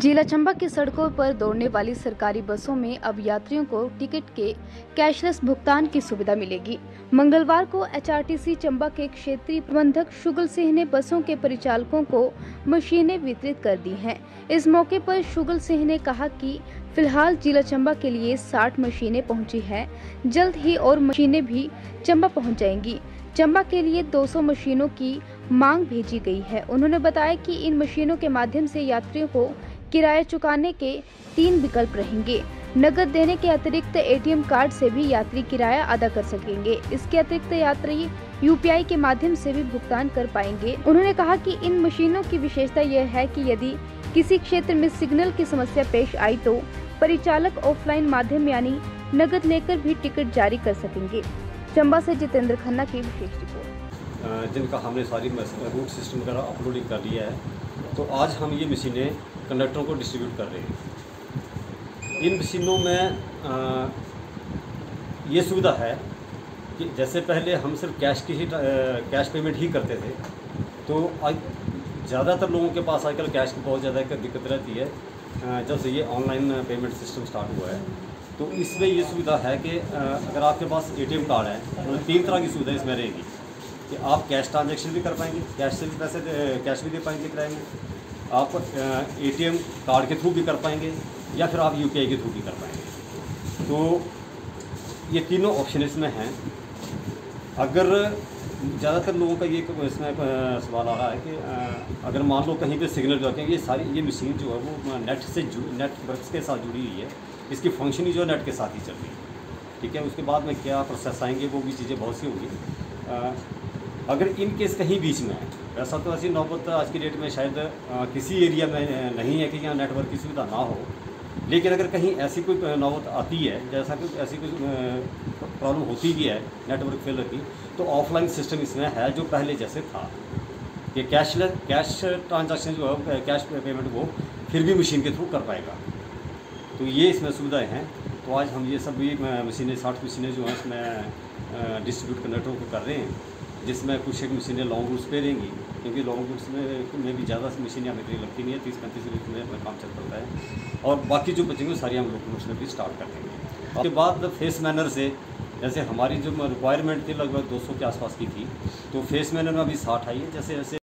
जिला चंबा की सड़कों पर दौड़ने वाली सरकारी बसों में अब यात्रियों को टिकट के कैशलेस भुगतान की सुविधा मिलेगी। मंगलवार को एचआरटीसी चंबा के क्षेत्रीय प्रबंधक शुगल सिंह ने बसों के परिचालकों को मशीनें वितरित कर दी हैं। इस मौके पर शुगल सिंह ने कहा कि फिलहाल जिला चंबा के लिए 60 मशीनें पहुंची हैं। जल्द ही और मशीनें भी चंबा पहुंच जाएंगी। चंबा के लिए 200 मशीनों की मांग भेजी गई है। उन्होंने बताया कि इन मशीनों के माध्यम से यात्रियों को किराया चुकाने के 3 विकल्प रहेंगे। नकद देने के अतिरिक्त एटीएम कार्ड से भी यात्री किराया अदा कर सकेंगे। इसके अतिरिक्त यात्री यूपीआई के माध्यम से भी भुगतान कर पाएंगे। उन्होंने कहा कि इन मशीनों की विशेषता यह है कि यदि किसी क्षेत्र में सिग्नल की समस्या पेश आई तो परिचालक ऑफलाइन माध्यम यानी नकद लेकर भी टिकट जारी कर सकेंगे। चंबा से जितेंद्र खन्ना की विशेष रिपोर्ट। जिनका हमने सारी रूट सिस्टम वगैरह अपलोडिंग कर लिया है, तो आज हम ये मशीनें कंडक्टरों को डिस्ट्रीब्यूट कर रहे हैं। इन मशीनों में ये सुविधा है कि जैसे पहले हम सिर्फ कैश पेमेंट ही करते थे, तो ज़्यादातर लोगों के पास आजकल कैश की बहुत ज़्यादा दिक्कत रहती है। जब से ये ऑनलाइन पेमेंट सिस्टम स्टार्ट हुआ है, तो इसमें ये सुविधा है कि अगर आपके पास एटीएम कार्ड है तो 3 तरह की सुविधा इसमें रहेगी कि आप कैश ट्रांजैक्शन भी कर पाएंगे, कैश से भी कैश भी दे पाएंगे किराए में, आप एटीएम कार्ड के थ्रू भी कर पाएंगे या फिर आप यूपीआई के थ्रू भी कर पाएंगे। तो ये तीनों ऑप्शन इसमें हैं। अगर ज़्यादातर लोगों का ये इसमें सवाल आ रहा है कि अगर मान लो कहीं पे सिग्नल जो है, ये मशीन जो है वो नेटवर्क के साथ जुड़ी हुई है, इसकी फंक्शनिंग जो है नेट के साथ ही चल रही है। ठीक है, उसके बाद में क्या प्रोसेस आएंगे वो भी चीज़ें बहुत सी होंगी। अगर इन केस कहीं बीच में है, वैसा तो ऐसी नौबत आज की डेट में शायद किसी एरिया में नहीं है कि यहाँ नेटवर्क की सुविधा ना हो, लेकिन अगर कहीं ऐसी कोई नौबत आती है, जैसा कि ऐसी कोई प्रॉब्लम होती भी है नेटवर्क फेलर की, तो ऑफलाइन सिस्टम इसमें है जो पहले जैसे था कि कैश ट्रांजैक्शन जो है, कैश पेमेंट वो फिर भी मशीन के थ्रू कर पाएगा। तो ये इसमें सुविधाएं हैं। तो आज हम ये सभी मशीनें 60 मशीनें जो हैं इसमें डिस्ट्रीब्यूट कंडक्टरों को कर रहे हैं, जिसमें कुछ एक मशीनें लॉन्ग रूट्स पे रहेंगी, क्योंकि लॉन्ग रूट्स में भी ज़्यादा मशीनें हमें लगती नहीं है। 30-35 रूट में अपना काम चल पड़ता है, और बाकी जो बचेंगे सारी हम लोग रूट्स में भी स्टार्ट कर देंगे। उसके बाद फेस मैनर से, जैसे हमारी जो रिक्वायरमेंट थी लगभग 200 के आसपास की थी, तो फेस मैनर में अभी 60 आई है। जैसे जैसे